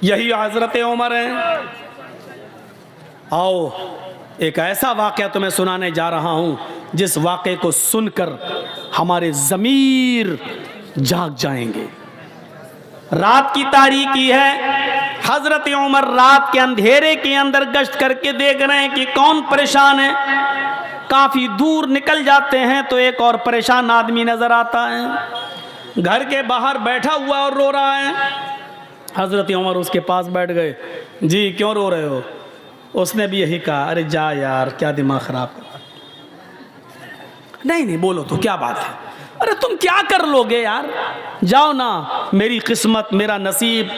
यही हजरत उमर है। आओ एक ऐसा वाक़या तुम्हें सुनाने जा रहा हूं जिस वाक़े को सुनकर हमारे ज़मीर जाग जाएंगे। रात की तारीकी है, हजरत उमर रात के अंधेरे के अंदर गश्त करके देख रहे हैं कि कौन परेशान है। काफी दूर निकल जाते हैं तो एक और परेशान आदमी नजर आता है, घर के बाहर बैठा हुआ और रो रहा है। हजरत उमर उसके पास बैठ गए। जी क्यों रो रहे हो? उसने भी यही कहा, अरे जा यार क्या दिमाग खराब कर। नहीं नहीं बोलो तो क्या बात है? अरे तुम क्या कर लोगे यार, जाओ ना, मेरी किस्मत मेरा नसीब।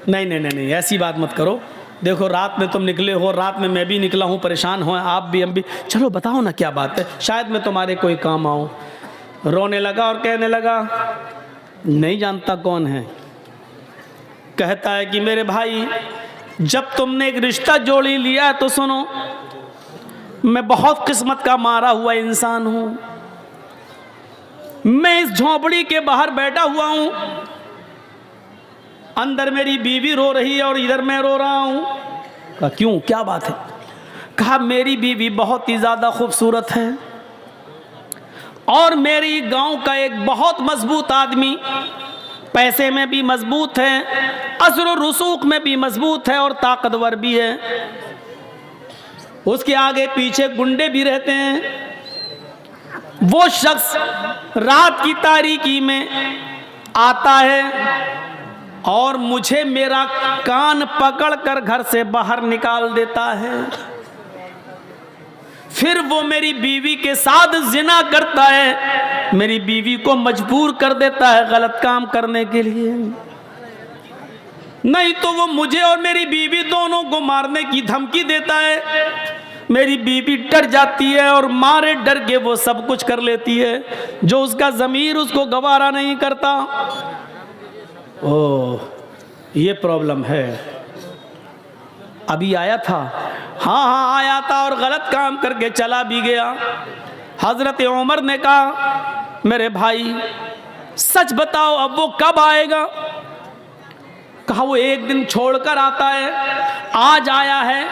नहीं नहीं नहीं नहीं ऐसी बात मत करो, देखो रात में तुम निकले हो, रात में मैं भी निकला हूँ, परेशान हो आप भी हम भी, चलो बताओ ना क्या बात है, शायद मैं तुम्हारे कोई काम आऊँ। रोने लगा और कहने लगा, नहीं जानता कौन है। कहता है कि मेरे भाई जब तुमने एक रिश्ता जोड़ी लिया तो सुनो, मैं बहुत किस्मत का मारा हुआ इंसान हूँ। मैं इस झोंपड़ी के बाहर बैठा हुआ हूँ, अंदर मेरी बीवी रो रही है और इधर मैं रो रहा हूँ। कहा क्यों क्या बात है? कहा मेरी बीवी बहुत ही ज़्यादा खूबसूरत है और मेरी गांव का एक बहुत मजबूत आदमी, पैसे में भी मजबूत है, असर और रसूख में भी मजबूत है और ताकतवर भी है। उसके आगे पीछे गुंडे भी रहते हैं। वो शख्स रात की तारीकी में आता है और मुझे मेरा कान पकड़कर घर से बाहर निकाल देता है। फिर वो मेरी बीवी के साथ जिना करता है, मेरी बीवी को मजबूर कर देता है गलत काम करने के लिए। नहीं तो वो मुझे और मेरी बीवी दोनों को मारने की धमकी देता है। मेरी बीवी डर जाती है और मारे डर के वो सब कुछ कर लेती है जो उसका ज़मीर उसको गवारा नहीं करता। ओह ये प्रॉब्लम है। अभी आया था, हाँ आया था और गलत काम करके चला भी गया। हजरत उमर ने कहा, मेरे भाई सच बताओ अब वो कब आएगा? कहा वो एक दिन छोड़कर आता है, आज आया है,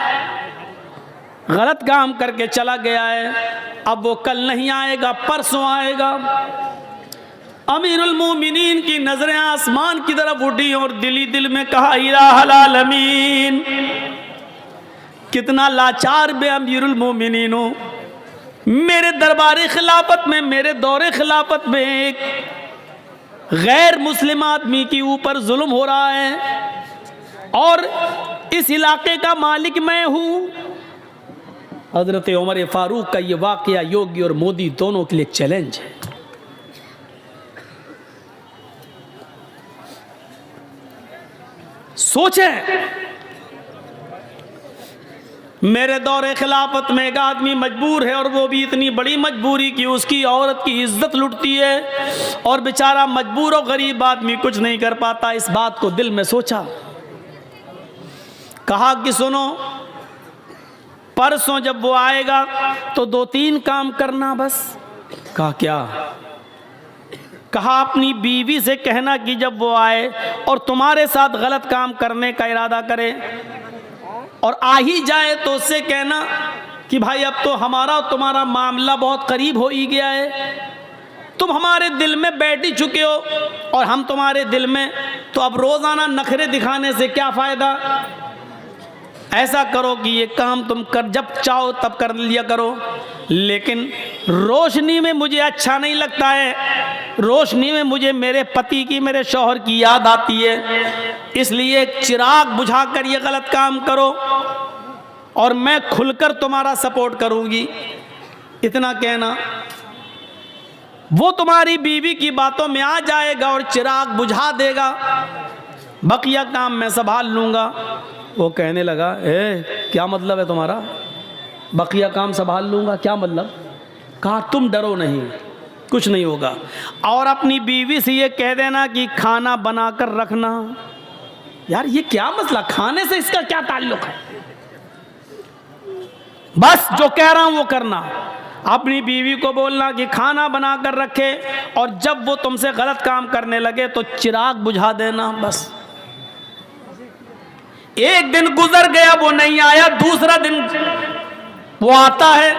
गलत काम करके चला गया है, अब वो कल नहीं आएगा, परसों आएगा। अमीरुल मोमिनीन की नजरें आसमान की तरफ उठी और दिली दिल में कहा, इलाहुल आलमीन, कितना लाचार बे अमीरुल मोमिनीन हो। मेरे दरबार खिलाफत में, मेरे दौरे खिलाफत में एक गैर मुस्लिम आदमी के ऊपर जुल्म हो रहा है और इस इलाके का मालिक मैं हूँ। हजरत उमर फारूक का ये वाकया योगी और मोदी दोनों के लिए चैलेंज है। सोचें, मेरे दौरे खिलाफत में एक आदमी मजबूर है और वो भी इतनी बड़ी मजबूरी कि उसकी औरत की इज्जत लुटती है और बेचारा मजबूर और गरीब आदमी कुछ नहीं कर पाता। इस बात को दिल में सोचा, कहा कि सुनो, परसों जब वो आएगा तो 2-3 काम करना बस। कहा क्या? कहा अपनी बीवी से कहना कि जब वो आए और तुम्हारे साथ गलत काम करने का इरादा करे और आ ही जाए तो उससे कहना कि भाई अब तो हमारा और तुम्हारा मामला बहुत करीब हो ही गया है, तुम हमारे दिल में बैठ ही चुके हो और हम तुम्हारे दिल में, तो अब रोज़ाना नखरे दिखाने से क्या फ़ायदा। ऐसा करो कि ये काम तुम कर जब चाहो तब कर लिया करो, लेकिन रोशनी में मुझे अच्छा नहीं लगता है, रोशनी में मुझे मेरे पति की, मेरे शौहर की याद आती है, इसलिए एक चिराग बुझाकर ये गलत काम करो और मैं खुलकर तुम्हारा सपोर्ट करूंगी। इतना कहना, वो तुम्हारी बीवी की बातों में आ जाएगा और चिराग बुझा देगा, बकिया काम मैं संभाल लूंगा। वो कहने लगा, क्या मतलब है तुम्हारा, बकिया काम संभाल लूंगा, क्या मतलब? कहा तुम डरो नहीं, कुछ नहीं होगा, और अपनी बीवी से ये कह देना कि खाना बनाकर रखना। यार ये क्या मसला, खाने से इसका क्या ताल्लुक है? बस जो कह रहा हूं वो करना। अपनी बीवी को बोलना कि खाना बनाकर रखे और जब वो तुमसे गलत काम करने लगे तो चिराग बुझा देना, बस। एक दिन गुजर गया, वो नहीं आया, दूसरा दिन वो आता है,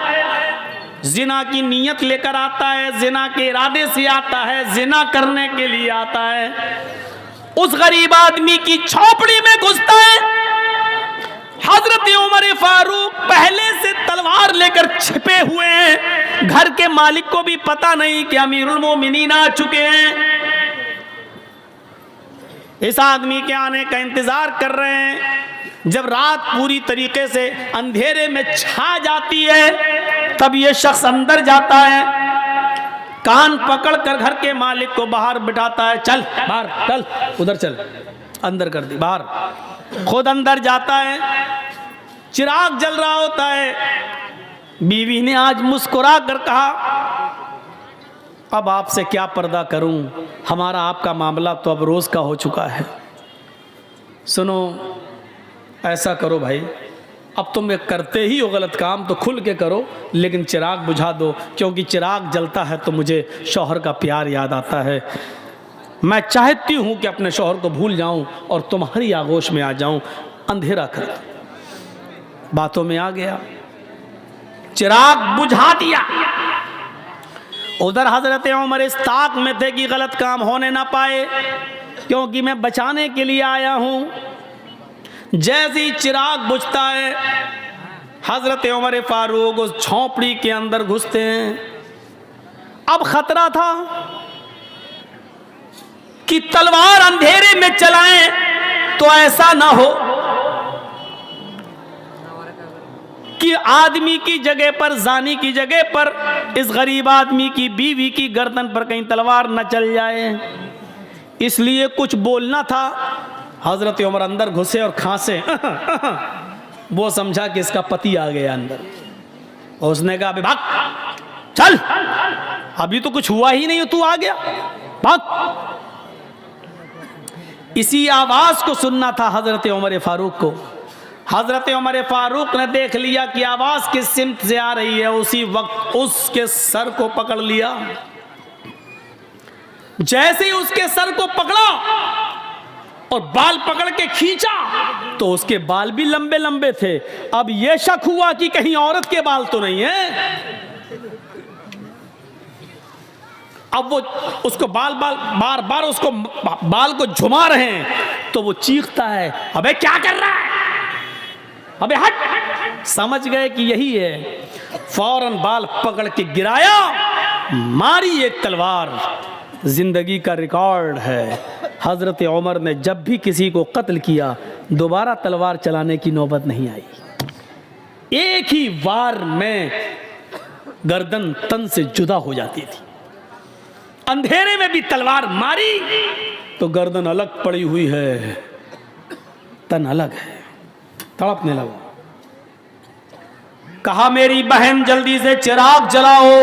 जिना की नीयत लेकर आता है, जिना के इरादे से आता है, जिना करने के लिए आता है। उस गरीब आदमी की झोपड़ी में घुसता है। हजरत उमर फारूक पहले से तलवार लेकर छिपे हुए हैं। घर के मालिक को भी पता नहीं कि अमीरुल मोमिनीन आ चुके हैं। इस आदमी के आने का इंतजार कर रहे हैं। जब रात पूरी तरीके से अंधेरे में छा जाती है, तब ये शख्स अंदर जाता है, कान पकड़कर घर के मालिक को बाहर बिठाता है। चल बाहर, चल उधर, चल अंदर कर दी बाहर। खुद अंदर जाता है। चिराग जल रहा होता है। बीवी ने आज मुस्कुरा कर कहा, अब आपसे क्या पर्दा करूं, हमारा आपका मामला तो अब रोज का हो चुका है। सुनो, ऐसा करो भाई, अब तुम ये करते ही हो गलत काम तो खुल के करो, लेकिन चिराग बुझा दो, क्योंकि चिराग जलता है तो मुझे शौहर का प्यार याद आता है। मैं चाहती हूं कि अपने शौहर को भूल जाऊं और तुम्हारी आगोश में आ जाऊं। अंधेरा कर दो। बातों में आ गया, चिराग बुझा दिया। उधर हजरत उमर इस ताक में थे कि गलत काम होने ना पाए, क्योंकि मैं बचाने के लिए आया हूं। जैसे ही चिराग बुझता है, हजरत उमर फारूक उस झोंपड़ी के अंदर घुसते हैं। अब खतरा था कि तलवार अंधेरे में चलाएं तो ऐसा ना हो कि आदमी की जगह पर, जानी की जगह पर इस गरीब आदमी की बीवी की गर्दन पर कहीं तलवार न चल जाए। इसलिए कुछ बोलना था। हजरत उमर अंदर घुसे और खांसे। वो समझा कि इसका पति आ गया अंदर। और उसने कहा, अबे भाग, चल, अभी तो कुछ हुआ ही नहीं, तू आ गया, भाग। इसी आवाज को सुनना था हजरत उमर फारूक को। हजरत उमर फारूक ने देख लिया कि आवाज किस सिमत से आ रही है। उसी वक्त उसके सर को पकड़ लिया। जैसे ही उसके सर को पकड़ा और बाल पकड़ के खींचा तो उसके बाल भी लंबे लंबे थे। अब यह शक हुआ कि कहीं औरत के बाल तो नहीं है। अब वो उसको बार बार उसको बाल को झुमा रहे हैं तो वो चीखता है, अबे क्या कर रहा है, अबे हट। समझ गए कि यही है। फौरन बाल पकड़ के गिराया, मारी एक तलवार। जिंदगी का रिकॉर्ड है, हजरत उमर ने जब भी किसी को कत्ल किया दोबारा तलवार चलाने की नौबत नहीं आई। एक ही वार में गर्दन तन से जुदा हो जाती थी। अंधेरे में भी तलवार मारी तो गर्दन अलग पड़ी हुई है, तन अलग है, तड़पने लगा। कहा, मेरी बहन जल्दी से चिराग जलाओ।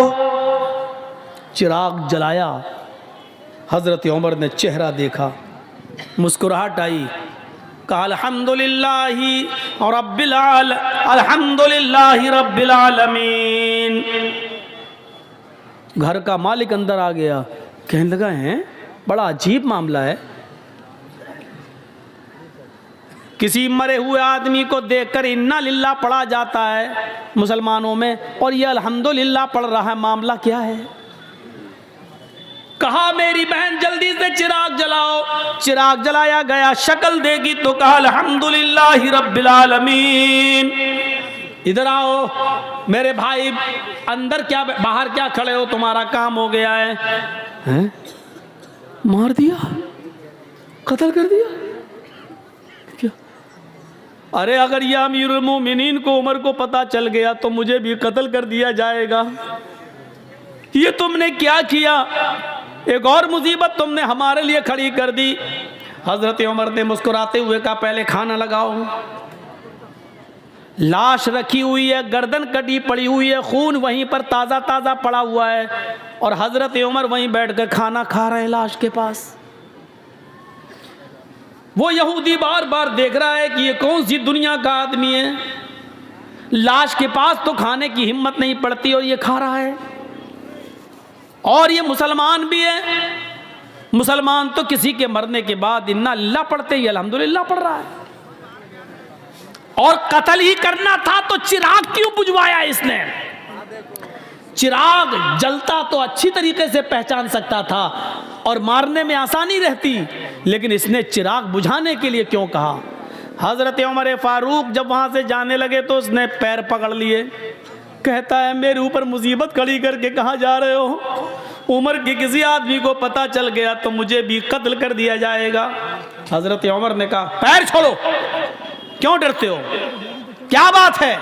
चिराग जलाया। हजरत उमर ने चेहरा देखा, मुस्कुराहट आई। कहा, अल्हम्दुलिल्लाहि रब्बिल आलमीन। घर का मालिक अंदर आ गया। कहने लगा, है बड़ा अजीब मामला है। किसी मरे हुए आदमी को देखकर इन्ना लिल्ला पढ़ा जाता है मुसलमानों में, और यह अल्हम्दुलिल्लाह पढ़ रहा है, मामला क्या है? कहा, मेरी बहन जल्दी से चिराग जलाओ। चिराग जलाया गया। शक्ल देखी तो कहा, अल्हम्दुलिल्लाहि रब्बिल आलमीन। इधर आओ मेरे भाई, अंदर क्या बाहर क्या खड़े हो, तुम्हारा काम हो गया है। हैं? मार दिया, कत्ल कर दिया क्या? अरे अगर यह अमीरुल मोमिनीन को, उमर को पता चल गया तो मुझे भी कत्ल कर दिया जाएगा। ये तुमने क्या किया? एक और मुसीबत तुमने हमारे लिए खड़ी कर दी। हजरत उमर ने मुस्कुराते हुए कहा, पहले खाना लगाओ। लाश रखी हुई है, गर्दन कटी पड़ी हुई है, खून वहीं पर ताज़ा ताज़ा पड़ा हुआ है, और हजरत उमर वहीं बैठकर खाना खा रहे हैं लाश के पास। वो यहूदी बार बार देख रहा है कि ये कौन सी दुनिया का आदमी है, लाश के पास तो खाने की हिम्मत नहीं पड़ती और ये खा रहा है। और ये मुसलमान भी है। मुसलमान तो किसी के मरने के बाद इन्ना लिल्लाह पढ़ते ही अल्हम्दुलिल्लाह पढ़ रहा है। और कत्ल ही करना था तो चिराग क्यों बुझवाया इसने? चिराग जलता तो अच्छी तरीके से पहचान सकता था और मारने में आसानी रहती, लेकिन इसने चिराग बुझाने के लिए क्यों कहा? हजरत उमर फारूक जब वहां से जाने लगे तो उसने पैर पकड़ लिए, कहता है मेरे ऊपर मुसीबत खड़ी करके कहाँ जा रहे हो? उमर के किसी आदमी को पता चल गया तो मुझे भी कत्ल कर दिया जाएगा। हजरत उमर ने कहा पैर छोड़ो, क्यों डरते हो? क्या बात है?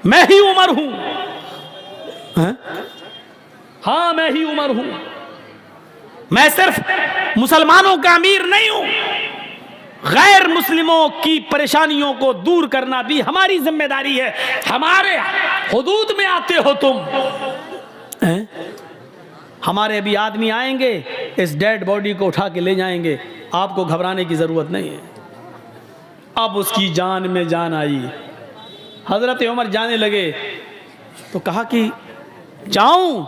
मैं ही उमर हूं। हाँ मैं ही उमर हूं, मैं सिर्फ मुसलमानों का अमीर नहीं हूं, गैर मुस्लिमों की परेशानियों को दूर करना भी हमारी जिम्मेदारी है। हमारे हुदूद में आते हो तुम। हमारे अभी आदमी आएंगे, इस डेड बॉडी को उठा के ले जाएंगे, आपको घबराने की जरूरत नहीं है। अब उसकी जान में जान आई। हजरत उमर जाने लगे तो कहा कि जाऊं?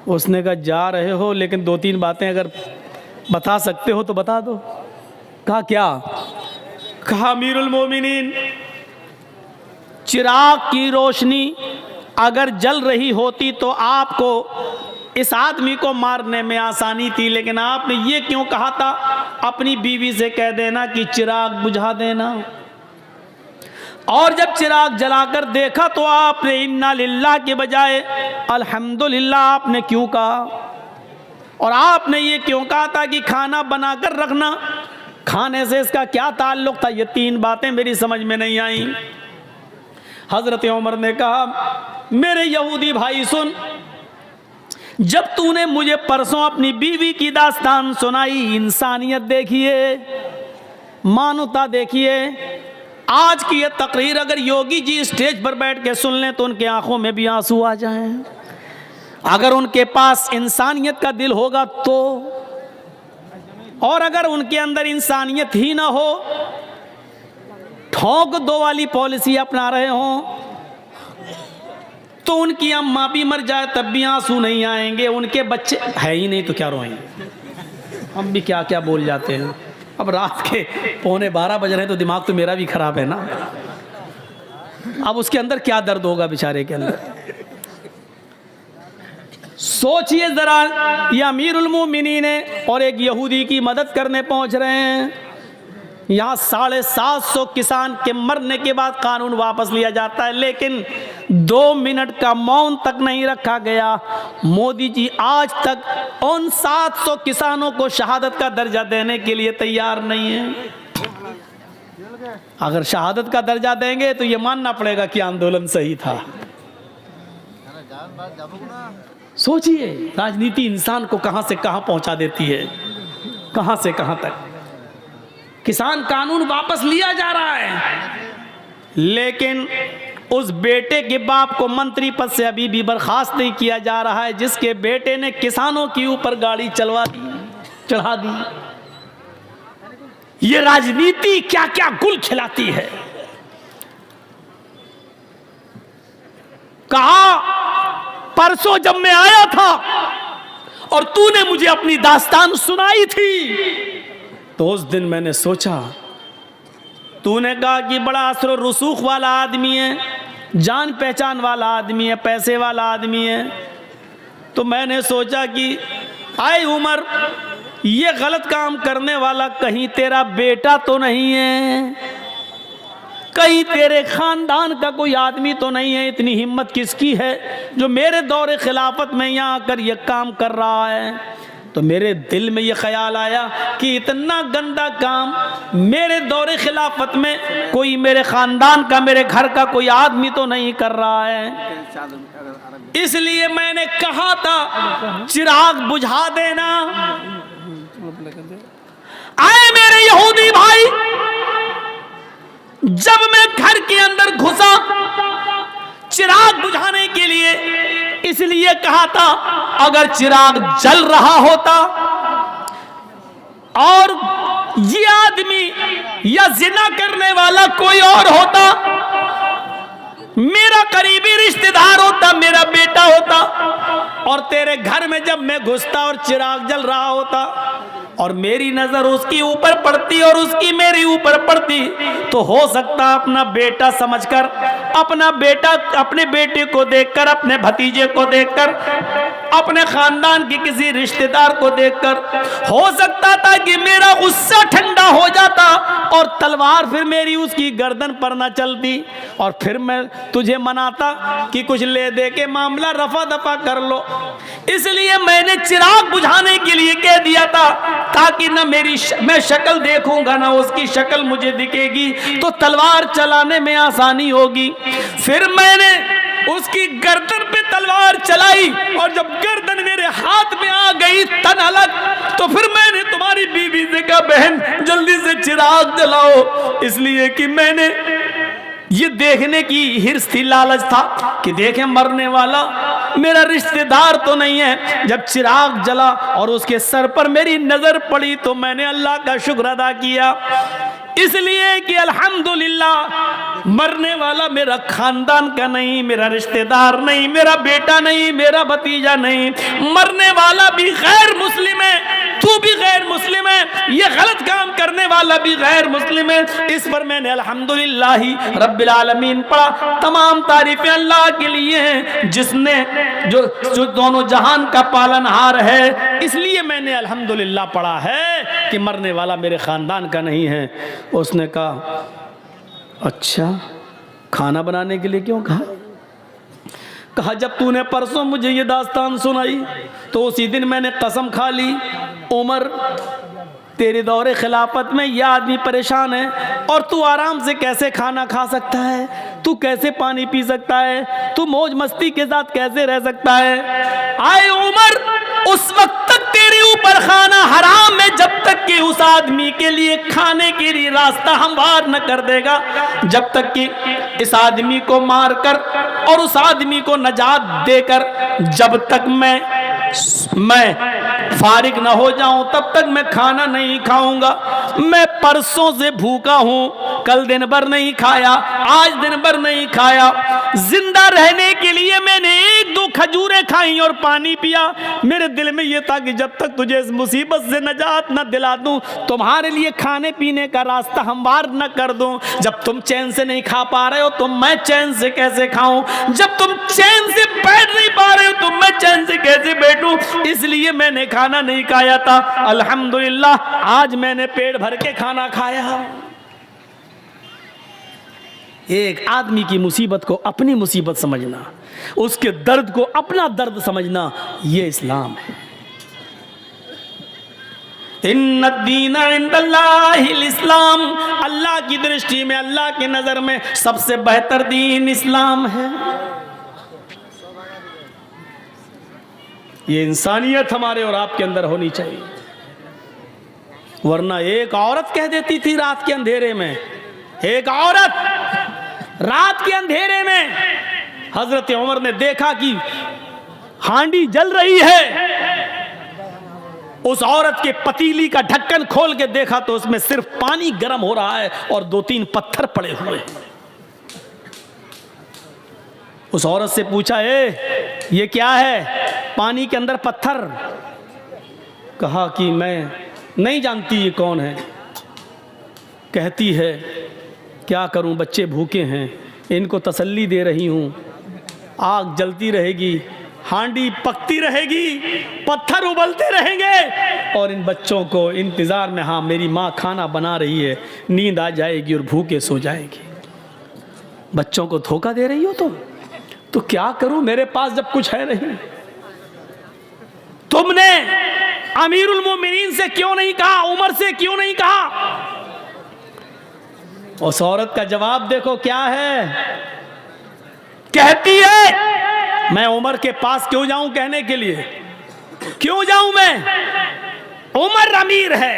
उसने कहा जा रहे हो, लेकिन 2-3 बातें अगर बता सकते हो तो बता दो। कहा क्या? कहा अमीरुल मोमिनीन, चिराग की रोशनी अगर जल रही होती तो आपको इस आदमी को मारने में आसानी थी, लेकिन आपने ये क्यों कहा था? अपनी बीवी से कह देना कि चिराग बुझा देना। और जब चिराग जलाकर देखा तो आपने इन्ना लिल्लाह के बजाय अल्हम्दुलिल्लाह आपने क्यों कहा? और आपने ये क्यों कहा था कि खाना बनाकर रखना? खाने से इसका क्या ताल्लुक था? ये 3 बातें मेरी समझ में नहीं आई। हजरत उमर ने कहा मेरे यहूदी भाई सुन, जब तूने मुझे परसों अपनी बीवी की दास्तान सुनाई, इंसानियत देखिए, मानवता देखिए, आज की ये तकरीर अगर योगी जी स्टेज पर बैठ के सुन लें तो उनके आंखों में भी आंसू आ जाएं। अगर उनके पास इंसानियत का दिल होगा तो, और अगर उनके अंदर इंसानियत ही ना हो, ठोक दो वाली पॉलिसी अपना रहे हों, तो उनकी अम्मा भी मर जाए तब भी आंसू नहीं आएंगे। उनके बच्चे है ही नहीं तो क्या रोएंगे? हम भी क्या क्या बोल जाते हैं। अब रात के 11:15 बज रहे हैं तो दिमाग तो मेरा भी खराब है ना। अब उसके अंदर क्या दर्द होगा बेचारे के अंदर? सोचिए जरा, ये अमीरुल मोमिनीन है और एक यहूदी की मदद करने पहुंच रहे हैं। यहाँ 750 किसान के मरने के बाद कानून वापस लिया जाता है, लेकिन 2 मिनट का मौन तक नहीं रखा गया। मोदी जी आज तक उन 700 किसानों को शहादत का दर्जा देने के लिए तैयार नहीं है। अगर शहादत का दर्जा देंगे तो ये मानना पड़ेगा कि आंदोलन सही था। सोचिए राजनीति इंसान को कहां से कहां पहुंचा देती है, कहां से कहां तक। किसान कानून वापस लिया जा रहा है, लेकिन उस बेटे के बाप को मंत्री पद से अभी भी बर्खास्त नहीं किया जा रहा है, जिसके बेटे ने किसानों के ऊपर गाड़ी चढ़ा दी। ये राजनीति क्या क्या गुल खिलाती है। कहा परसों जब मैं आया था और तूने मुझे अपनी दास्तान सुनाई थी तो उस दिन मैंने सोचा, तूने कहा कि बड़ा असर रसूख वाला आदमी है, जान पहचान वाला आदमी है, पैसे वाला आदमी है, तो मैंने सोचा कि आए उमर, ये गलत काम करने वाला कहीं तेरा बेटा तो नहीं है, कहीं तेरे खानदान का कोई आदमी तो नहीं है। इतनी हिम्मत किसकी है जो मेरे दौरे खिलाफत में यहाँ आकर ये काम कर रहा है? तो मेरे दिल में ये ख्याल आया कि इतना गंदा काम मेरे दौरे खिलाफत में कोई मेरे खानदान का, मेरे घर का कोई आदमी तो नहीं कर रहा है। इसलिए मैंने कहा था चिराग बुझा देना। आए मेरे यहूदी भाई, जब मैं घर के अंदर घुसा चिराग बुझाने के लिए, इसलिए कहा था अगर चिराग जल रहा होता और ये आदमी या जिना करने वाला कोई और होता, मेरा करीबी रिश्तेदार होता, मेरा बेटा होता, और तेरे घर में जब मैं घुसता और चिराग जल रहा होता और मेरी नजर उसकी ऊपर पड़ती और उसकी मेरी ऊपर पड़ती, तो हो सकता अपना बेटा समझकर, अपने बेटे को देखकर, अपने भतीजे को देखकर, अपने खानदान के किसी रिश्तेदार को देखकर हो सकता था कि मेरा गुस्सा ठंडा हो जाता और तलवार फिर मेरी उसकी गर्दन पर न चलती, और फिर मैं तुझे मनाता कि कुछ ले दे के मामला रफा दफा कर लो। इसलिए मैंने चिराग बुझाने के लिए कह दिया था, ताकि ना मैं शक्ल देखूंगा ना उसकी शक्ल मुझे दिखेगी, तो तलवार चलाने में आसानी होगी। फिर मैंने उसकी गर्दन पे तलवार चलाई, और जब गर्दन मेरे हाथ में आ गई तन अलग, तो फिर मैंने तुम्हारी बीवी से कहा, बहन जल्दी से चिराग जलाओ, इसलिए कि मैंने ये देखने की हिर्स थी, लालच था कि देखें मरने वाला मेरा रिश्तेदार तो नहीं है। जब चिराग जला और उसके सर पर मेरी नजर पड़ी तो मैंने अल्लाह का शुक्र अदा किया, इसलिए कि अल्हम्दुलिल्लाह मरने वाला मेरा खानदान का नहीं, मेरा रिश्तेदार नहीं, मेरा बेटा नहीं, मेरा भतीजा नहीं, मरने वाला भी गैर मुस्लिम है, तू भी गैर मुस्लिम है, ये गलत काम करने वाला भी गैर मुस्लिम है। इस पर मैंने अल्हम्दुलिल्लाह रब्बिल आलमीन पढ़ा। तमाम तारीफें अल्लाह के लिए हैं जिसने जो दोनों जहान का पालनहार है, इसलिए मैंने अल्हम्दुलिल्लाह पढ़ा है कि मरने वाला मेरे खानदान का नहीं है। उसने कहा अच्छा खाना बनाने के लिए क्यों कहा? कहा जब तूने परसों मुझे ये दास्तान सुनाई तो उसी दिन मैंने कसम खा ली, उमर तेरे दौरे खिलाफत में यह आदमी परेशान है और तू आराम से कैसे खाना खा सकता है, तू कैसे पानी पी सकता है, तू मौज मस्ती के साथ कैसे रह सकता है। आए उमर, उस वक्त तक तेरे ऊपर खाना हराम है जब तक कि उस आदमी के लिए खाने के लिए रास्ता हमवार न कर देगा, जब तक कि इस आदमी को मारकर और उस आदमी को नजात देकर जब तक मैं फारिग न हो जाऊं तब तक मैं खाना नहीं खाऊंगा। मैं परसों से भूखा हूं, कल दिन भर नहीं खाया, आज दिन भर नहीं खाया। जिंदा रहने के लिए मैंने 1-2 खजूरें खाई और पानी पिया। मेरे दिल में यह था कि जब तक तुझे इस मुसीबत से नजात न दिला दूं, तुम्हारे लिए खाने पीने का रास्ता हमवार न कर दूं। जब तुम चैन से नहीं खा पा रहे हो तो मैं चैन से कैसे खाऊं? जब तुम चैन से बैठ नहीं पा रहे हो तो मैं चैन से कैसे बैठूं? इसलिए मैंने खाना नहीं खाया था। अल्हम्दुलिल्लाह आज मैंने पेट भर के खाना खाया। एक आदमी की मुसीबत को अपनी मुसीबत समझना, उसके दर्द को अपना दर्द समझना, ये इस्लाम है। इन्नद्दीना इंदल्लाहिल इस्लाम, अल्लाह की दृष्टि में, अल्लाह की नजर में सबसे बेहतर दीन इस्लाम है। ये इंसानियत हमारे और आपके अंदर होनी चाहिए, वरना एक औरत कह देती थी रात के अंधेरे में, एक औरत रात के अंधेरे में, हजरत उमर ने देखा कि हांडी जल रही है, उस औरत के पतीली का ढक्कन खोल के देखा तो उसमें सिर्फ पानी गर्म हो रहा है और 2-3 पत्थर पड़े हुए हैं। उस औरत से पूछा, ये क्या है पानी के अंदर पत्थर? कहा कि मैं नहीं जानती ये कौन है। कहती है क्या करूं, बच्चे भूखे हैं, इनको तसल्ली दे रही हूं, आग जलती रहेगी, हांडी पकती रहेगी, पत्थर उबलते रहेंगे और इन बच्चों को इंतजार में, हाँ मेरी माँ खाना बना रही है, नींद आ जाएगी और भूखे सो जाएगी। बच्चों को धोखा दे रही हो तुम, तो क्या करूं, मेरे पास जब कुछ है नहीं। तुमने अमीरुल मोमिनीन से क्यों नहीं कहा, उमर से क्यों नहीं कहा? उस औरत का जवाब देखो क्या है। कहती है मैं उमर के पास क्यों जाऊं कहने के लिए, क्यों जाऊं मैं? उमर अमीर है,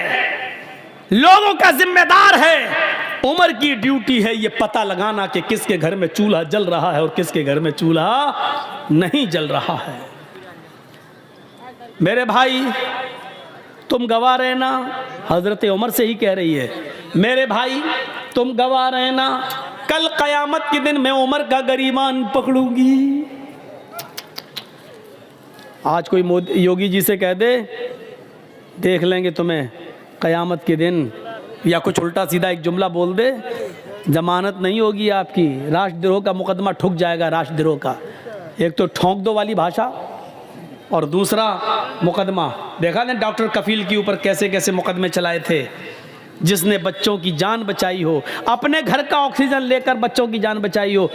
लोगों का जिम्मेदार है, उमर की ड्यूटी है ये पता लगाना कि किसके घर में चूल्हा जल रहा है और किसके घर में चूल्हा नहीं जल रहा है। मेरे भाई तुम गवाह रहना, हजरत उमर से ही कह रही है, मेरे भाई तुम गवाह रहना, कल कयामत के दिन मैं उमर का गरीबान पकड़ूंगी। आज कोई योगी जी से कह दे देख लेंगे तुम्हें क़यामत के दिन, या कुछ उल्टा सीधा एक जुमला बोल दे, जमानत नहीं होगी आपकी, राष्ट्रद्रोह का मुकदमा ठुक जाएगा। राष्ट्रद्रोह का एक तो ठोंक दो वाली भाषा, और दूसरा मुकदमा। देखा ना डॉक्टर कफील के ऊपर कैसे कैसे मुकदमे चलाए थे, जिसने बच्चों की जान बचाई हो, अपने घर का ऑक्सीजन लेकर बच्चों की जान बचाई हो,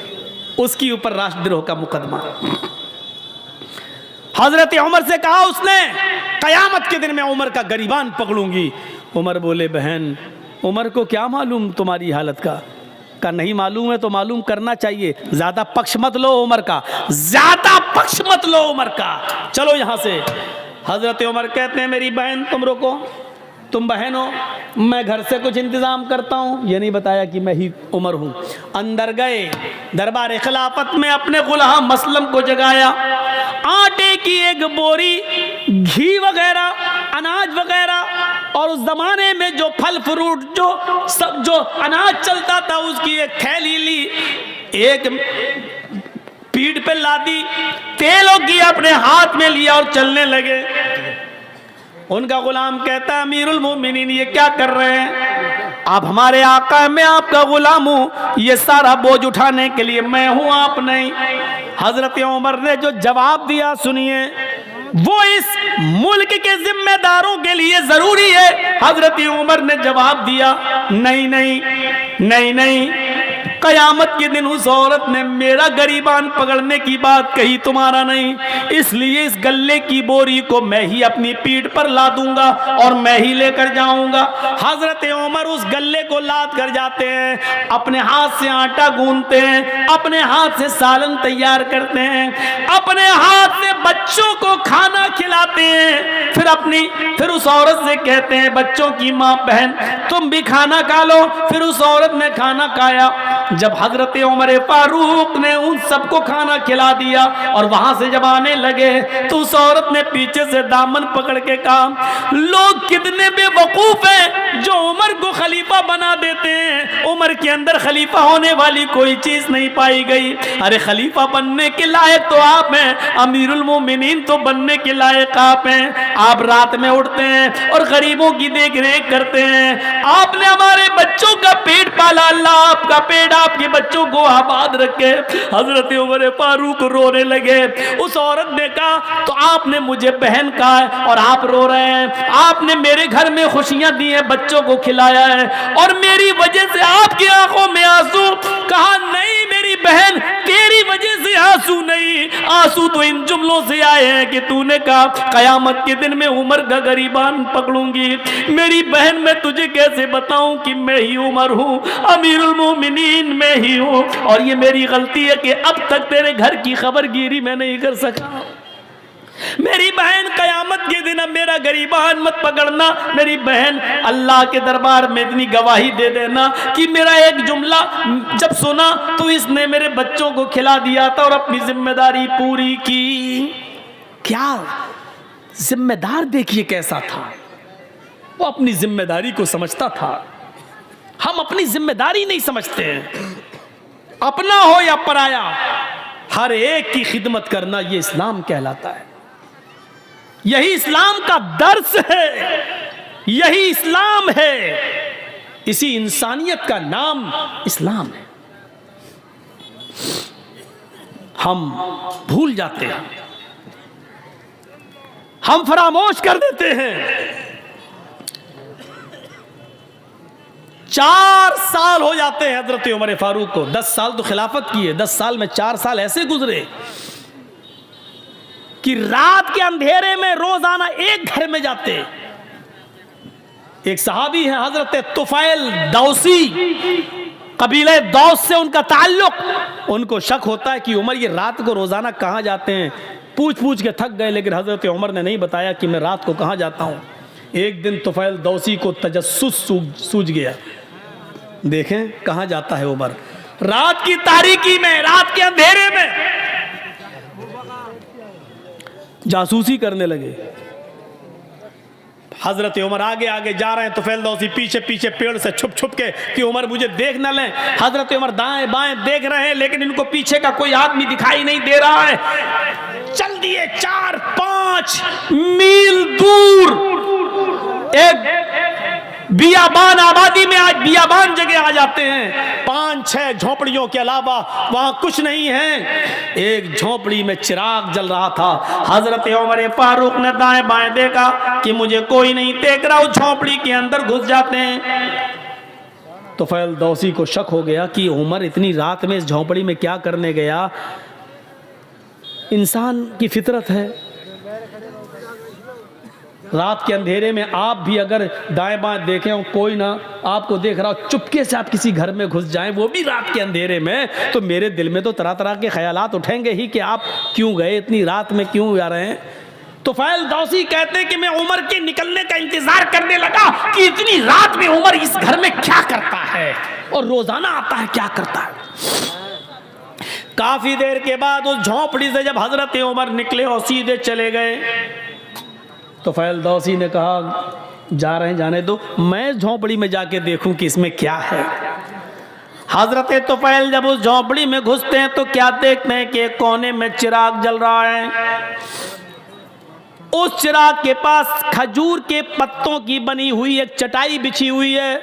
उसके ऊपर राष्ट्रद्रोह का मुकदमा। हजरत उमर से कहा उसने, कयामत के दिन मैं उमर का गरीबान पकड़ूंगी। उमर बोले, बहन उमर को क्या मालूम तुम्हारी हालत का नहीं मालूम है तो मालूम करना चाहिए। ज्यादा पक्ष मत लो उमर का, ज्यादा पक्ष मत लो उमर का, चलो यहां से। हजरत उमर कहते हैं, मेरी बहन तुम रुको, तुम बहन हो, मैं घर से कुछ इंतजाम करता हूँ। ये नहीं बताया कि मैं ही उमर हूँ। अंदर गए, दरबार खिलाफत में अपने गुलाम मसलम को जगाया, आटे की एक बोरी, घी वगैरह, अनाज वगैरह, और उस जमाने में जो फल फ्रूट जो अनाज चलता था उसकी एक थैली ली, एक पीठ पे लादी, तेलों की अपने हाथ में लिया और चलने लगे। उनका गुलाम कहता, अमीरुल मोमिनीन ये क्या कर रहे हैं आप? हमारे आका है, मैं आपका गुलाम हूँ, ये सारा बोझ उठाने के लिए मैं हूँ, आप नहीं। हजरत उमर ने जो जवाब दिया सुनिए, वो इस मुल्क के जिम्मेदारों के लिए जरूरी है। हजरत उमर ने जवाब दिया, नहीं नहीं नहीं नहीं, कयामत के दिन उस औरत ने मेरा गरीबान पकड़ने की बात कही, तुम्हारा नहीं, इसलिए इस गल्ले की बोरी को मैं ही अपनी पीठ पर ला दूंगा और मैं ही लेकर जाऊंगा। हजरत उमर उस गल्ले को लाद कर जाते हैं, अपने हाथ से आटा गूंथते हैं, अपने हाथ से सालन तैयार करते हैं, अपने हाथ से बच्चों को खाना खिलाते हैं, फिर उस औरत से कहते हैं, बच्चों की माँ बहन तुम भी खाना खा लो। फिर उस औरत ने खाना खाया। जब हजरत उमर फारूक ने उन सबको खाना खिला दिया और वहां से जब आने लगे तो उस औरत ने पीछे से दामन पकड़ के कहा, लोग कितने बेवकूफ हैं जो उमर को खलीफा बना देते हैं। उमर के अंदर खलीफा होने वाली कोई चीज नहीं पाई गई। अरे खलीफा बनने के लायक तो आप हैं, अमीरुल मोमिनीन तो बनने के लायक आप हैं। आप रात में उठते हैं और गरीबों की देख रेख करते हैं। आपने हमारे बच्चों का पेट पाला, अल्लाह आपका पेट आपके बच्चों को आबाद रखे। हजरत उमर फारूक रोने लगे। उस औरत ने कहा, तो आपने मुझे बहन कहा है और आप रो रहे हैं। आपने मेरे घर में खुशियां दी हैं, बच्चों को खिलाया है और मेरी वजह से आपकी आंखों में आंसू। कहा नहीं मेरी बहन, तेरी वजह से आंसू नहीं, आंसू तो इन जुमलों से आए हैं कि तूने कहा कयामत के दिन में उमर का गरीबान पकड़ूंगी। मेरी बहन मैं तुझे कैसे बताऊं कि मैं ही उमर हूं, अमीरुल मोमिनीन मैं ही हूं, और ये मेरी गलती है कि अब तक तेरे घर की खबरगिरी मैं नहीं कर सका। मेरी बहन कयामत के दिन अब मेरा गरीबान मत पकड़ना। मेरी बहन अल्लाह के दरबार में इतनी गवाही दे देना कि मेरा एक जुमला जब सुना तो इसने मेरे बच्चों को खिला दिया था और अपनी जिम्मेदारी पूरी की। क्या जिम्मेदार देखिए कैसा था, वो अपनी जिम्मेदारी को समझता था। हम अपनी जिम्मेदारी नहीं समझते हैं, अपना हो या पराया, हर एक की खिदमत करना ये इस्लाम कहलाता है। यही इस्लाम का दर्स है, यही इस्लाम है, इसी इंसानियत का नाम इस्लाम है। हम भूल जाते हैं, हम फरामोश कर देते हैं। 4 साल हो जाते हैं हजरत उमर फारूक को। 10 साल तो खिलाफत की है, 10 साल में 4 साल ऐसे गुजरे कि रात के अंधेरे में रोजाना एक घर में जाते। एक सहाबी है हजरत तुफैल दौसी, कबीले दौस से उनका ताल्लुक। उनको शक होता है कि उमर ये रात को रोजाना कहाँ जाते हैं। पूछ पूछ के थक गए, लेकिन हजरत उमर ने नहीं बताया कि मैं रात को कहाँ जाता हूँ। एक दिन तुफैल दौसी को तजस्सुस सूझ गया, देखें कहाँ जाता है उमर। रात की तारीकी में, रात के अंधेरे में जासूसी करने लगे। हजरत उमर आगे आगे जा रहे हैं, तुफैल दौसी पीछे पीछे पेड़ से छुप छुप के कि उमर मुझे देख न लें। हजरत उमर दाएं बाएं देख रहे हैं, लेकिन इनको पीछे का कोई आदमी दिखाई नहीं दे रहा है। चल दिए 4-5 मील दूर एक बियाबान आबादी में आज बियाबान जगह आ जाते हैं, 5-6 झोपड़ियों के अलावा वहां कुछ नहीं है। एक झोपड़ी में चिराग जल रहा था। हजरत उमर फारूक ने दाएं बाएं देखा कि मुझे कोई नहीं देख रहा, उस झोपड़ी के अंदर घुस जाते हैं। तो फैल दौसी को शक हो गया कि उमर इतनी रात में इस झोपड़ी में क्या करने गया। इंसान की फितरत है, रात के अंधेरे में आप भी अगर दाएं बाएं देखें और कोई ना आपको देख रहा हो, चुपके से आप किसी घर में घुस जाएं, वो भी रात के अंधेरे में, तो मेरे दिल में तो तरह तरह के ख्यालात उठेंगे ही कि आप क्यों गए, इतनी रात में क्यों जा रहे हैं। तो फैल दौसी कहते हैं कि मैं उमर के निकलने का इंतजार करने लगा कि इतनी रात में उमर इस घर में क्या करता है और रोजाना आता है क्या करता है। काफी देर के बाद उस झोंपड़ी से जब हजरत उमर निकले और सीधे चले गए, तो फैल दौसी ने कहा जा रहे हैं जाने दो, मैं इस झोंपड़ी में जाके देखूं कि इसमें क्या है। हजरत तुफैल जब उस झोंपड़ी में घुसते हैं तो क्या देखते हैं कि एक कोने में चिराग जल रहा है। उस चिराग के पास खजूर के पत्तों की बनी हुई एक चटाई बिछी हुई है।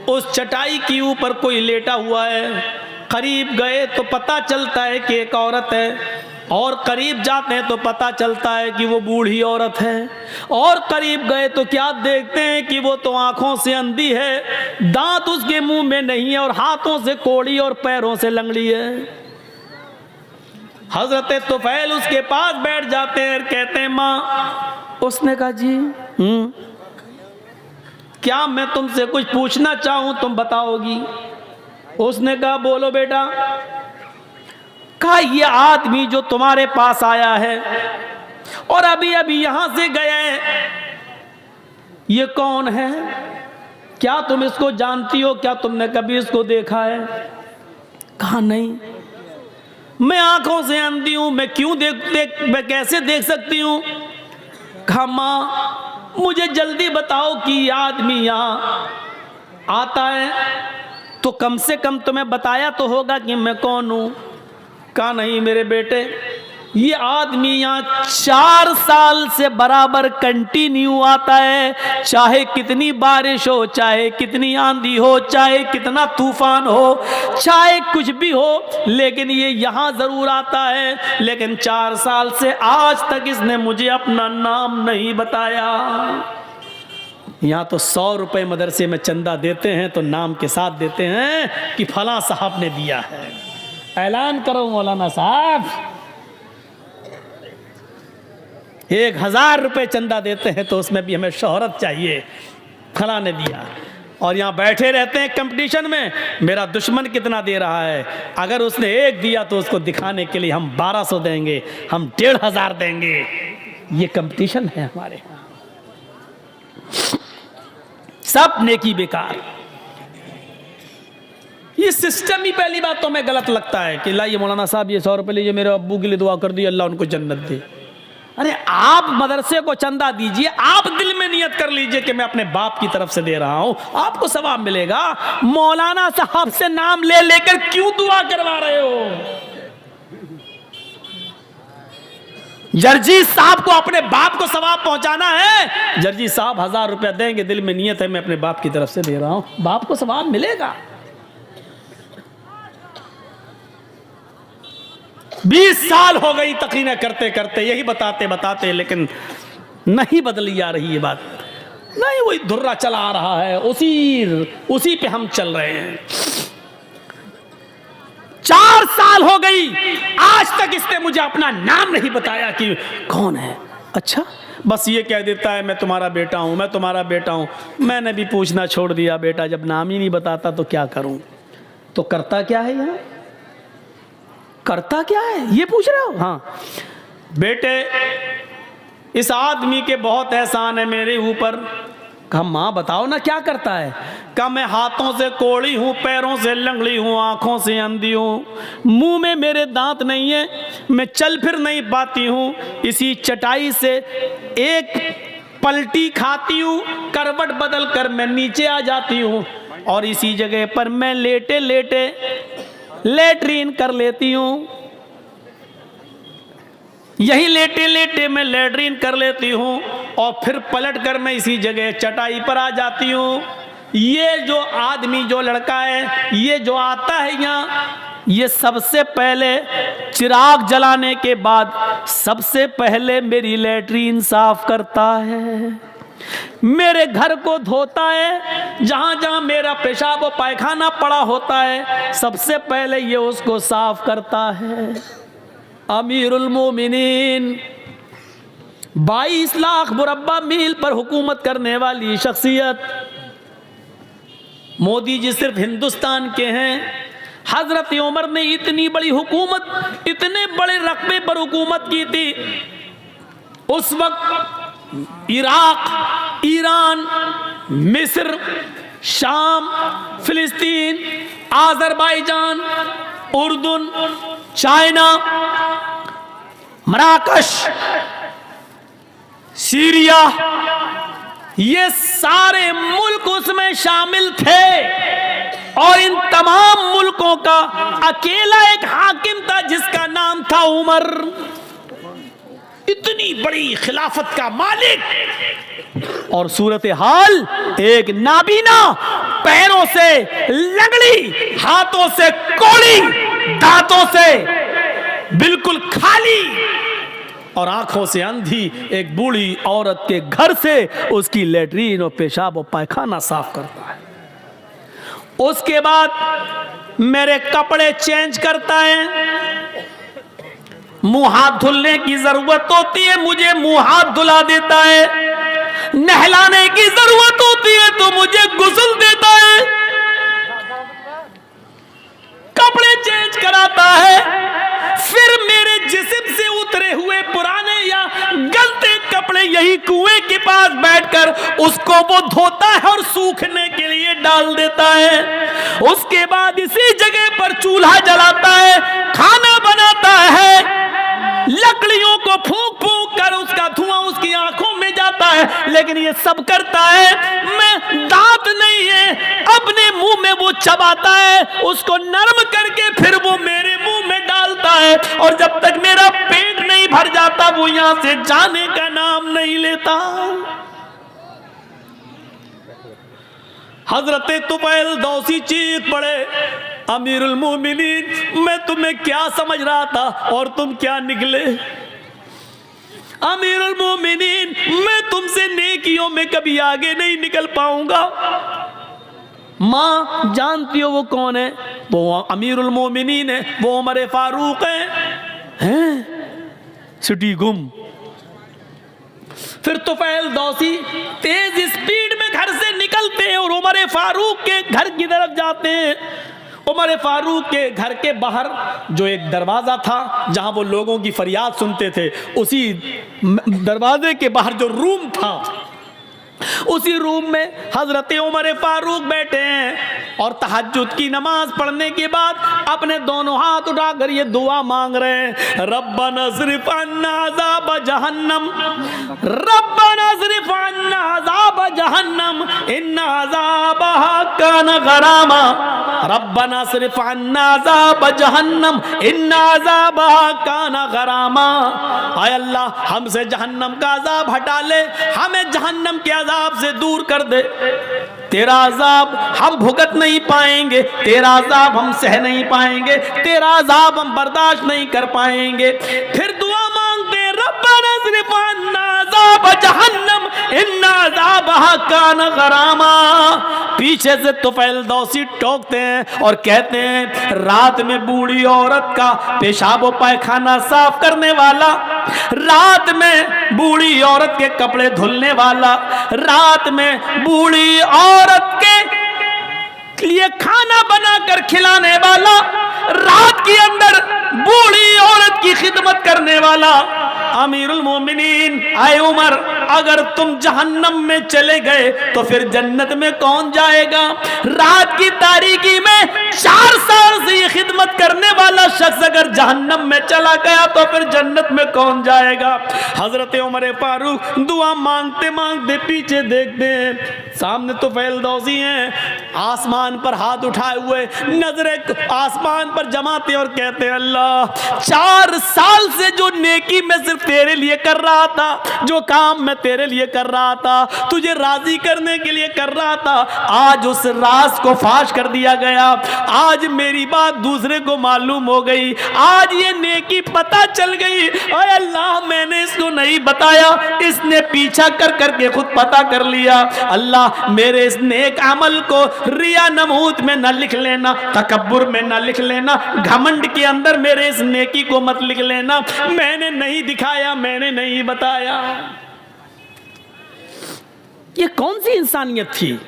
उस चटाई के ऊपर कोई लेटा हुआ है। करीब गए तो पता चलता है कि एक औरत है, और करीब जाते हैं तो पता चलता है कि वो बूढ़ी औरत है, और करीब गए तो क्या देखते हैं कि वो तो आंखों से अंधी है, दांत उसके मुंह में नहीं है और हाथों से कोड़ी और पैरों से लंगड़ी है। हजरत तुफैल उसके पास बैठ जाते हैं, कहते हैं माँ। उसने कहा जी क्या मैं तुमसे कुछ पूछना चाहूं तुम बताओगी? उसने कहा बोलो बेटा। कहा ये आदमी जो तुम्हारे पास आया है और अभी अभी यहां से गया है, ये कौन है? क्या तुम इसको जानती हो? क्या तुमने कभी इसको देखा है? कहा नहीं, मैं आंखों से अंधी हूं, मैं क्यों मैं कैसे देख सकती हूं? कहा मां मुझे जल्दी बताओ कि ये आदमी यहां आता है तो कम से कम तुम्हें बताया तो होगा कि मैं कौन हूं। कहा नहीं मेरे बेटे, ये आदमी यहाँ 4 साल से बराबर कंटिन्यू आता है, चाहे कितनी बारिश हो, चाहे कितनी आंधी हो, चाहे कितना तूफान हो, चाहे कुछ भी हो, लेकिन ये यहाँ जरूर आता है। लेकिन 4 साल से आज तक इसने मुझे अपना नाम नहीं बताया। यहाँ तो 100 रुपए मदरसे में चंदा देते हैं तो नाम के साथ देते हैं कि फला साहब ने दिया है। ऐलान करो मौलाना साहब, 1000 रुपए चंदा देते हैं तो उसमें भी हमें शोहरत चाहिए, फला ने दिया। और यहाँ बैठे रहते हैं कंपटीशन में, मेरा दुश्मन कितना दे रहा है, अगर उसने 1 दिया तो उसको दिखाने के लिए हम 1200 देंगे, हम 1500 देंगे। ये कंपटीशन है हमारे यहाँ। सब नेकी बेकार। ये सिस्टम ही पहली बात तो हमें गलत लगता है कि लाइए मौलाना साहब ये 100 रुपए लीजिए, मेरे अब्बू के लिए दुआ कर दिए, अल्लाह उनको जन्नत दे। अरे आप मदरसे को चंदा दीजिए, आप दिल में नियत कर लीजिए कि मैं अपने बाप की तरफ से दे रहा हूं, आपको सवाब मिलेगा। मौलाना साहब से नाम ले लेकर क्यों दुआ करवा रहे हो? जर्जी साहब को अपने बाप को सवाब पहुंचाना है, जर्जी साहब 1000 रुपया देंगे, दिल में नियत है मैं अपने बाप की तरफ से दे रहा हूं, बाप को सवाब मिलेगा। 20 साल हो गई तकरीरें करते करते, यही बताते बताते, लेकिन नहीं बदली जा रही ये बात, नहीं वही धुर्रा चला आ रहा है, उसी पे हम चल रहे हैं। 4 साल हो गई, आज तक इसने मुझे अपना नाम नहीं बताया कि कौन है। अच्छा, बस ये कह देता है मैं तुम्हारा बेटा हूं, मैं तुम्हारा बेटा हूं। मैंने भी पूछना छोड़ दिया, बेटा जब नाम ही नहीं बताता तो क्या करूं। तो करता क्या है यहाँ, करता क्या है ये पूछ रहे हो? हाँ बेटे, इस आदमी के बहुत एहसान है मेरे ऊपर। कहा माँ बताओ ना क्या करता है? कहा मैं हाथों से कोड़ी हूँ, पैरों से लंगड़ी हूँ, आंखों से अंधी हूँ, मुंह में मेरे दांत नहीं है, मैं चल फिर नहीं पाती हूँ, इसी चटाई से एक पलटी खाती हूँ, करवट बदल कर मैं नीचे आ जाती हूँ और इसी जगह पर मैं लेटे लेटे लेटरीन कर लेती हूँ। यही लेटे लेटे मैं लैट्रीन कर लेती हूँ और फिर पलट कर मैं इसी जगह चटाई पर आ जाती हूँ। ये जो आदमी, जो लड़का है, ये जो आता है यहाँ, ये सबसे पहले चिराग जलाने के बाद सबसे पहले मेरी लैट्रीन साफ करता है, मेरे घर को धोता है, जहां जहां मेरा पेशाब और पायखाना पड़ा होता है सबसे पहले ये उसको साफ करता है। अमीरुल मोमिनीन 22 लाख मुरब्बा मील पर हुकूमत करने वाली शख्सियत। मोदी जी सिर्फ हिंदुस्तान के हैं। हजरत उमर ने इतनी बड़ी हुकूमत, इतने बड़े रकबे पर हुकूमत की थी। उस वक्त इराक, ईरान, मिस्र, शाम, फिलिस्तीन, आज़रबाईजान, उर्दून, चाइना, मराकश, सीरिया, ये सारे मुल्क उसमें शामिल थे। और इन तमाम मुल्कों का अकेला एक हाकिम था जिसका नाम था उमर। इतनी बड़ी खिलाफत का मालिक, और सूरत हाल एक नाबीना, पैरों से लंगड़ी, हाथों से कोड़ी, दांतों से बिल्कुल खाली और आंखों से अंधी एक बूढ़ी औरत के घर से उसकी लैट्रीन और पेशाब और पायखाना साफ करता है। उसके बाद मेरे कपड़े चेंज करता है। मुंह हाथ धुलने की जरूरत होती है, मुझे मुंह हाथ धुला देता है। नहलाने की जरूरत होती है तो मुझे गुस्ल देता है। कपड़े चेंज कराता है। फिर मेरे जिस्म से उतरे हुए पुराने या गलते कपड़े यही कुएं के पास बैठकर उसको वो धोता है और सूखने के लिए डाल देता है। उसके बाद इसी जगह पर चूल्हा जलाता है, खाना बनाता है। लकड़ियों को फूंक फूंक कर उसका धुआं उसकी आंखों में जाता है, लेकिन ये सब करता है। मैं दांत नहीं है, अपने मुंह में वो चबाता है, उसको नरम करके फिर वो मेरे मुंह में डालता है। और जब तक मेरा पेट नहीं भर जाता वो यहां से जाने का नाम नहीं लेता। हजरत तुफैल दौसी चीख पड़े, अमीरुल मोमिनीन, मैं तुम्हें क्या समझ रहा था और तुम क्या निकले। अमीरुल मोमिनीन, मैं तुमसे नेकियों में कभी आगे नहीं निकल पाऊंगा। मां जानती हो वो कौन है? वो अमीरुल मोमिनीन है, वो उमर फारूक हैं? सिटी गुम। फिर तुफैल दौसी तेज स्पीड में घर से निकलते हैं और उमर फारूक के घर की तरफ जाते हैं। उमर फारूक के घर के बाहर जो एक दरवाजा था जहां वो लोगों की फरियाद सुनते थे, उसी दरवाजे के बाहर जो रूम था, उसी रूम में हजरत उमर फारूक बैठे हैं और तहज्जुद की नमाज पढ़ने के बाद अपने दोनों हाथ उठाकर ये दुआ मांग रहे हैं, रब्बना स्रिफ अन्ना अज़ाब जहन्नम, रब्बना स्रिफ अन्ना अज़ाब जहन्नम, इन्ना अज़ाबहा कान गरामा, रब्बना स्रिफ अन्ना अज़ाब जहन्नम, इन्ना अज़ाबहा कान गरामा। आय अल्लाह, हमसे जहन्नम का अज़ाब हटा ले, हमें जहन्नम के अज़ाब से दूर कर दे। तेरा अज़ाब हम भुगत नहीं पाएंगे, तेरा अज़ाब हम सह नहीं पाएंगे, तेरा अज़ाब हम बर्दाश्त नहीं कर पाएंगे। फिर दुआ मांगते, रब्बना स्रिफ अन्ना अज़ाब जहन्नम, इन्ना अज़ाबहा कान गरामा। पीछे से तुफैल दौसी टोकते हैं और कहते हैं, रात में बूढ़ी औरत का पेशाब व पायखाना साफ करने वाला, रात में बूढ़ी औरत के कपड़े धुलने वाला, रात में बूढ़ी औरत के लिए खाना बनाकर खिलाने वाला, रात के अंदर बूढ़ी औरत की खिदमत करने वाला। अमीरुल मोमिनीन, आए उमर, अगर तुम जहन्नम में चले गए तो फिर जन्नत में कौन जाएगा? रात की तारीकी में 4 साल से ये खिदमत करने वाला शख्स अगर जहन्नम में चला गया तो फिर जन्नत में कौन जाएगा? हजरत उमर फारूक दुआ मांगते मांगते पीछे देखते हैं। सामने तो फैलदौसी हैं, आसमान पर हाथ उठाए हुए, नजरें आसमान पर जमाते और कहते अल्लाह 4 साल से जो नेकी मैं सिर्फ तेरे लिए कर रहा था, जो काम मैं तेरे लिए कर रहा था, तुझे राजी करने के लिए कर रहा था, आज उस राज को फाश कर दिया गया। आज मेरी बात दूसरे को मालूम हो गई, आज ये नेकी पता चल गई। ओए अल्लाह मैंने इसको नहीं बताया, इसने पीछा कर करके खुद पता कर लिया। अल्लाह मेरे इस नेक अमल को रिया नमूद में न लिख लेना, तकब्बुर में न लिख लेना, घमंड के अंदर मेरे इस नेकी को मत लिख लेना। मैंने नहीं दिखाया, मैंने नहीं बताया। ये कौन सी इंसानियत थी?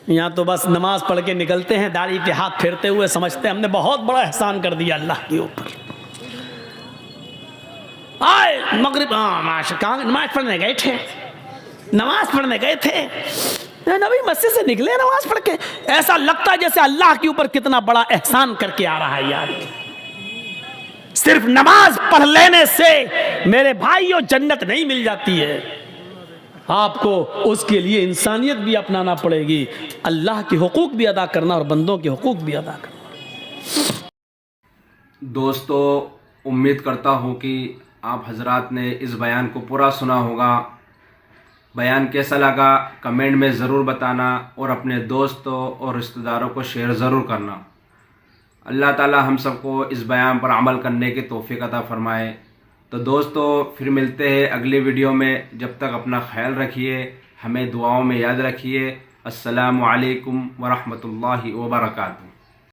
यहाँ तो बस नमाज पढ़ के निकलते हैं, दाढ़ी पे हाथ फेरते हुए, समझते हैं हमने बहुत बड़ा एहसान कर दिया अल्लाह के ऊपर। आए मगरिब कहाँ नमाज पढ़ने गए थे, नमाज पढ़ने गए थे, नबी मस्जिद से निकले नमाज पढ़ के, ऐसा लगता है जैसे अल्लाह के ऊपर कितना बड़ा एहसान करके आ रहा है यार। सिर्फ नमाज पढ़ लेने से मेरे भाइयों जन्नत नहीं मिल जाती है, आपको उसके लिए इंसानियत भी अपनाना पड़ेगी, अल्लाह के हुकूक भी अदा करना और बंदों के हुकूक भी अदा करना। दोस्तों, उम्मीद करता हूँ कि आप हजरात ने इस बयान को पूरा सुना होगा। बयान कैसा लगा कमेंट में ज़रूर बताना और अपने दोस्तों और रिश्तेदारों को शेयर ज़रूर करना। अल्लाह ताला हम सबको इस बयान पर अमल करने की तौफीक अता फरमाए। तो दोस्तों फिर मिलते हैं अगली वीडियो में, जब तक अपना ख्याल रखिए, हमें दुआओं में याद रखिए। अस्सलामु अलैकुम व रहमतुल्लाहि व बरकातुहू।